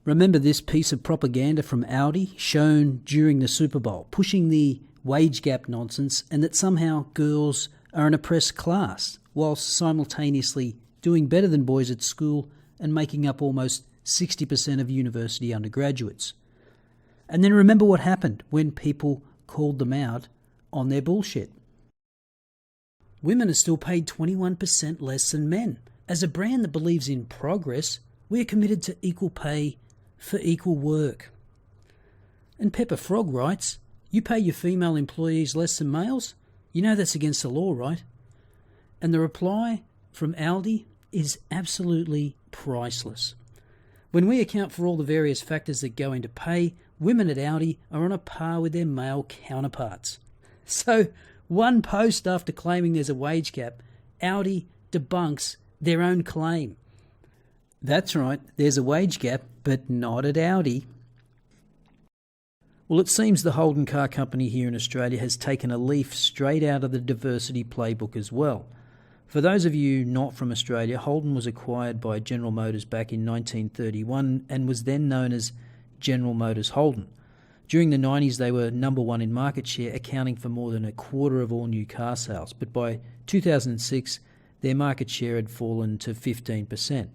Remember this piece of propaganda from Audi shown during the Super Bowl, pushing the wage gap nonsense and that somehow girls are an oppressed class, whilst simultaneously doing better than boys at school and making up almost 60% of university undergraduates. And then remember what happened when people called them out on their bullshit. Women are still paid 21% less than men. As a brand that believes in progress, we are committed to equal pay for equal work. And Pepper Frog writes, "You pay your female employees less than males? You know that's against the law, right?" And the reply from Audi is absolutely priceless. When we account for all the various factors that go into pay, women at Audi are on a par with their male counterparts. So, one post after claiming there's a wage gap, Audi debunks their own claim. That's right, there's a wage gap, but not at Audi. Well, it seems the Holden car company here in Australia has taken a leaf straight out of the diversity playbook as well. For those of you not from Australia, Holden was acquired by General Motors back in 1931 and was then known as General Motors Holden. During the 90s, they were number one in market share, accounting for more than a quarter of all new car sales. But by 2006, their market share had fallen to 15%.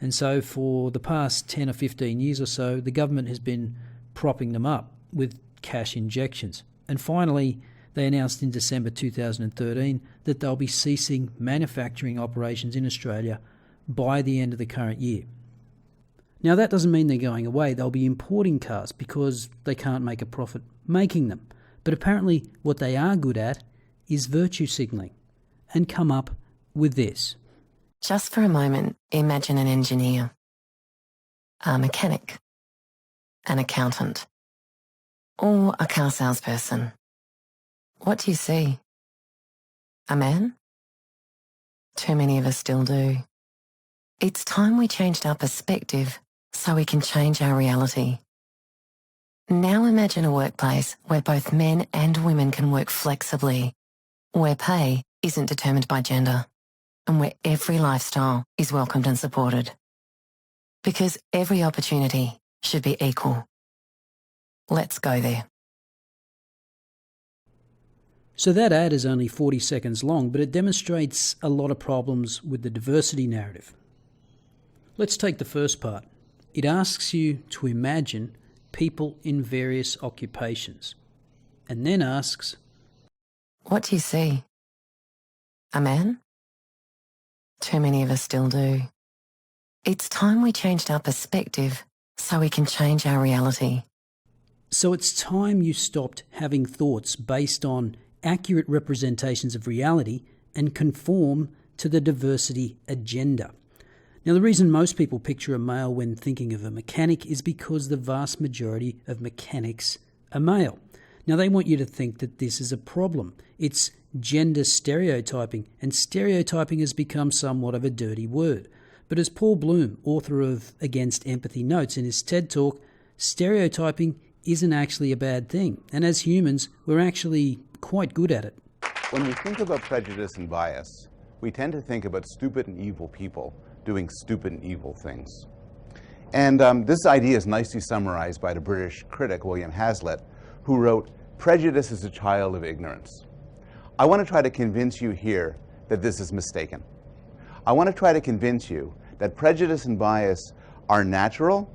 And so for the past 10 or 15 years or so, the government has been propping them up with cash injections. And finally, they announced in December 2013 that they'll be ceasing manufacturing operations in Australia by the end of the current year. Now, that doesn't mean they're going away. They'll be importing cars because they can't make a profit making them. But apparently what they are good at is virtue signalling, and come up with this. Just for a moment, imagine an engineer, a mechanic, an accountant, or a car salesperson. What do you see? A man? Too many of us still do. It's time we changed our perspective so we can change our reality. Now imagine a workplace where both men and women can work flexibly, where pay isn't determined by gender, and where every lifestyle is welcomed and supported. Because every opportunity should be equal. Let's go there. So that ad is only 40 seconds long, but it demonstrates a lot of problems with the diversity narrative. Let's take the first part. It asks you to imagine people in various occupations, and then asks, what do you see? A man? Too many of us still do. It's time we changed our perspective so we can change our reality. So it's time you stopped having thoughts based on accurate representations of reality and conform to the diversity agenda. Now, the reason most people picture a male when thinking of a mechanic is because the vast majority of mechanics are male. Now, they want you to think that this is a problem. It's gender stereotyping, and stereotyping has become somewhat of a dirty word. But as Paul Bloom, author of Against Empathy, notes in his TED Talk, stereotyping isn't actually a bad thing. And as humans, we're actually quite good at it. When we think about prejudice and bias, we tend to think about stupid and evil people doing stupid and evil things. And this idea is nicely summarized by the British critic William Hazlitt, who wrote, "Prejudice is a child of ignorance." I want to try to convince you here that this is mistaken. I want to try to convince you that prejudice and bias are natural,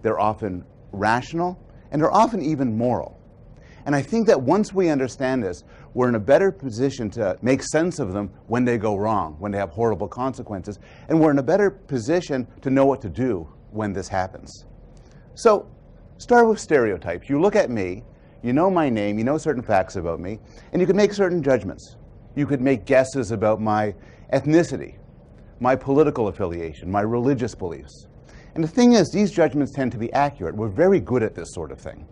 they're often rational, and they're often even moral. And I think that once we understand this, we're in a better position to make sense of them when they go wrong, when they have horrible consequences, and we're in a better position to know what to do when this happens. So, start with stereotypes. You look at me, you know my name, you know certain facts about me, and you can make certain judgments. You could make guesses about my ethnicity, my political affiliation, my religious beliefs. And the thing is, these judgments tend to be accurate. We're very good at this sort of thing.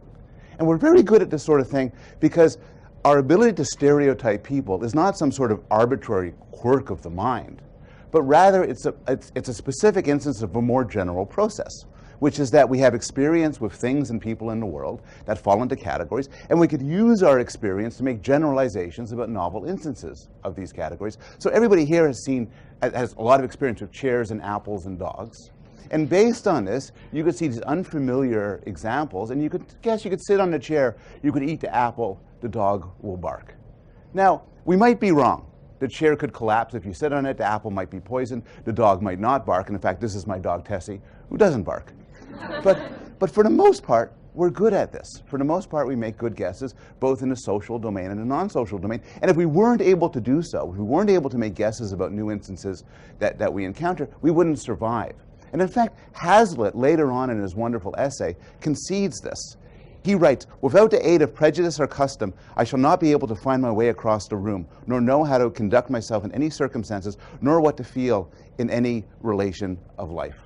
And we're very good at this sort of thing because our ability to stereotype people is not some sort of arbitrary quirk of the mind, but rather it's a specific instance of a more general process, which is that we have experience with things and people in the world that fall into categories, and we could use our experience to make generalizations about novel instances of these categories. So everybody here has a lot of experience with chairs and apples and dogs. And based on this, you could see these unfamiliar examples, and you could guess you could sit on a chair, you could eat the apple, the dog will bark. Now, we might be wrong. The chair could collapse if you sit on it, the apple might be poisoned, the dog might not bark, and in fact, this is my dog Tessie, who doesn't bark. But for the most part, we're good at this. For the most part, we make good guesses, both in the social domain and the non-social domain. And if we weren't able to do so, if we weren't able to make guesses about new instances that we encounter, we wouldn't survive. And in fact, Hazlitt, later on in his wonderful essay, concedes this. He writes, "Without the aid of prejudice or custom, I shall not be able to find my way across the room, nor know how to conduct myself in any circumstances, nor what to feel in any relation of life."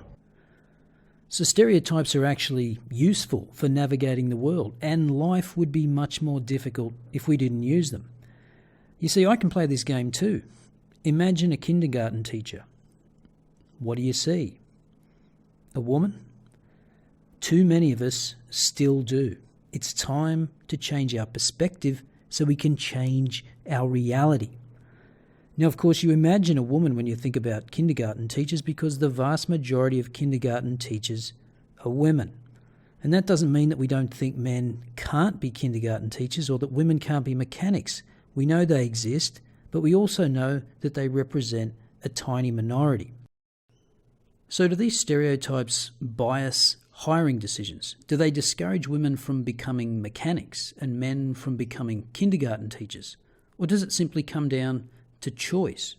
So stereotypes are actually useful for navigating the world, and life would be much more difficult if we didn't use them. You see, I can play this game too. Imagine a kindergarten teacher. What do you see? A woman? Too many of us still do. It's time to change our perspective so we can change our reality. Now, of course, you imagine a woman when you think about kindergarten teachers because the vast majority of kindergarten teachers are women. And that doesn't mean that we don't think men can't be kindergarten teachers or that women can't be mechanics. We know they exist, but we also know that they represent a tiny minority. So do these stereotypes bias hiring decisions? Do they discourage women from becoming mechanics and men from becoming kindergarten teachers? Or does it simply come down to choice?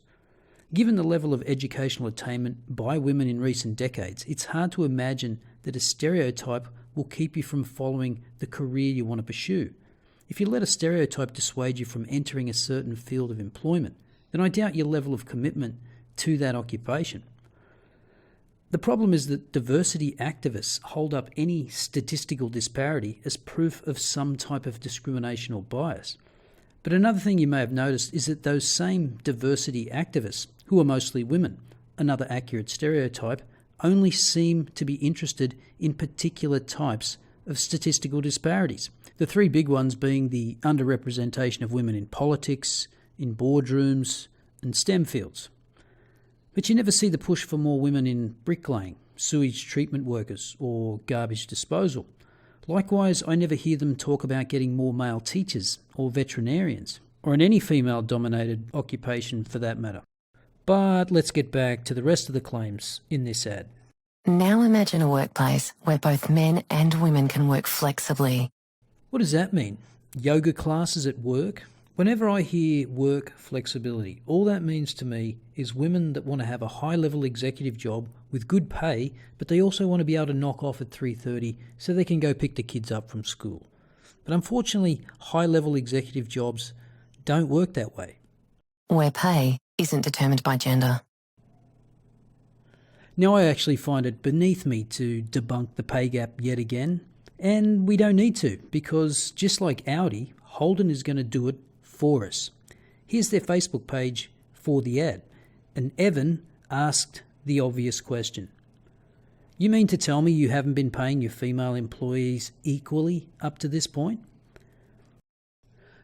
Given the level of educational attainment by women in recent decades, it's hard to imagine that a stereotype will keep you from following the career you want to pursue. If you let a stereotype dissuade you from entering a certain field of employment, then I doubt your level of commitment to that occupation. The problem is that diversity activists hold up any statistical disparity as proof of some type of discrimination or bias. But another thing you may have noticed is that those same diversity activists, who are mostly women, another accurate stereotype, only seem to be interested in particular types of statistical disparities. The three big ones being the underrepresentation of women in politics, in boardrooms, and STEM fields. But you never see the push for more women in bricklaying, sewage treatment workers, or garbage disposal. Likewise, I never hear them talk about getting more male teachers or veterinarians, or in any female-dominated occupation for that matter. But let's get back to the rest of the claims in this ad. Now imagine a workplace where both men and women can work flexibly. What does that mean? Yoga classes at work? Whenever I hear work flexibility, all that means to me is women that want to have a high-level executive job with good pay, but they also want to be able to knock off at 3:30 so they can go pick the kids up from school. But unfortunately, high-level executive jobs don't work that way. Where pay isn't determined by gender. Now, I actually find it beneath me to debunk the pay gap yet again, and we don't need to, because just like Audi, Holden is going to do it for us. Here's their Facebook page for the ad, and Evan asked the obvious question. You mean to tell me you haven't been paying your female employees equally up to this point?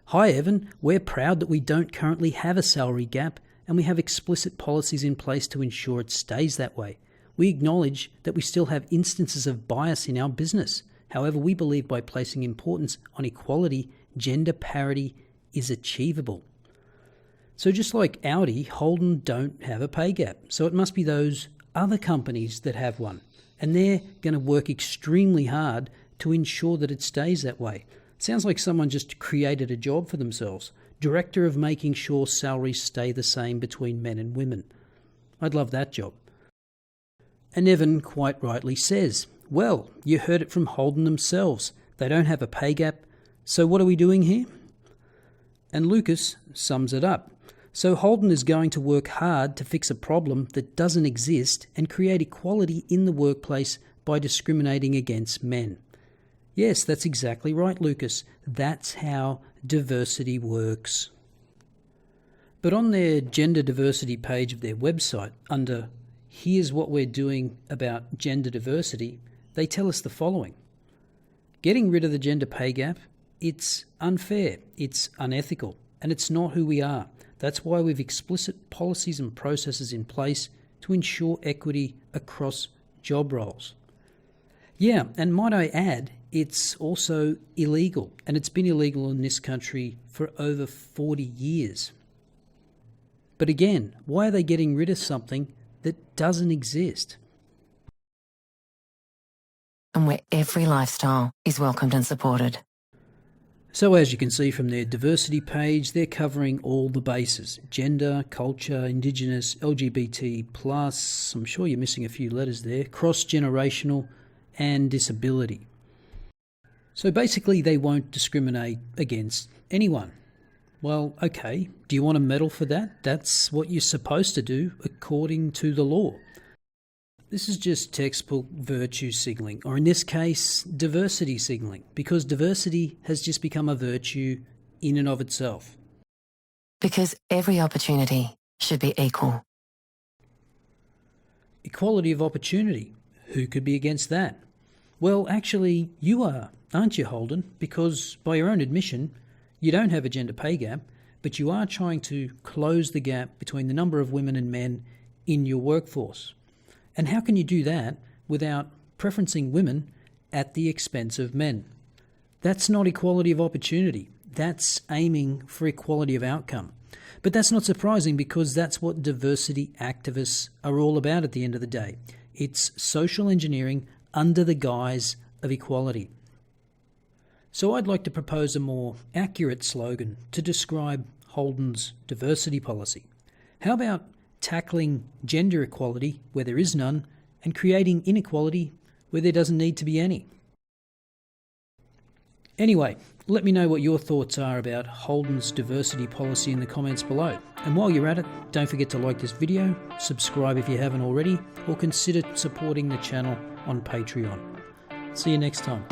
Hi Evan, we're proud that we don't currently have a salary gap and we have explicit policies in place to ensure it stays that way. We acknowledge that we still have instances of bias in our business. However, we believe by placing importance on equality, gender parity is achievable. So just like Audi, Holden don't have a pay gap. So it must be those other companies that have one. And they're going to work extremely hard to ensure that it stays that way. Sounds like someone just created a job for themselves. Director of making sure salaries stay the same between men and women. I'd love that job. And Evan quite rightly says, well, you heard it from Holden themselves. They don't have a pay gap. So what are we doing here? And Lucas sums it up. So Holden is going to work hard to fix a problem that doesn't exist and create equality in the workplace by discriminating against men. Yes, that's exactly right, Lucas. That's how diversity works. But on their gender diversity page of their website, under Here's what we're doing about gender diversity, they tell us the following. Getting rid of the gender pay gap, it's unfair, it's unethical, and it's not who we are. That's why we've explicit policies and processes in place to ensure equity across job roles. Yeah, and might I add, it's also illegal, and it's been illegal in this country for over 40 years. But again, why are they getting rid of something that doesn't exist? And where every lifestyle is welcomed and supported. So as you can see from their diversity page, they're covering all the bases: gender, culture, Indigenous, LGBT+, I'm sure you're missing a few letters there, cross-generational, and disability. So basically they won't discriminate against anyone. Well, okay, do you want a medal for that? That's what you're supposed to do according to the law. This is just textbook virtue signalling, or in this case, diversity signalling, because diversity has just become a virtue in and of itself. Because every opportunity should be equal. Equality of opportunity. Who could be against that? Well, actually, you are, aren't you, Holden? Because by your own admission, you don't have a gender pay gap, but you are trying to close the gap between the number of women and men in your workforce. And how can you do that without preferencing women at the expense of men? That's not equality of opportunity. That's aiming for equality of outcome. But that's not surprising, because that's what diversity activists are all about at the end of the day. It's social engineering under the guise of equality. So I'd like to propose a more accurate slogan to describe Holden's diversity policy. How about tackling gender equality where there is none, and creating inequality where there doesn't need to be any? Anyway, let me know what your thoughts are about Holden's diversity policy in the comments below. And while you're at it, don't forget to like this video, subscribe if you haven't already, or consider supporting the channel on Patreon. See you next time.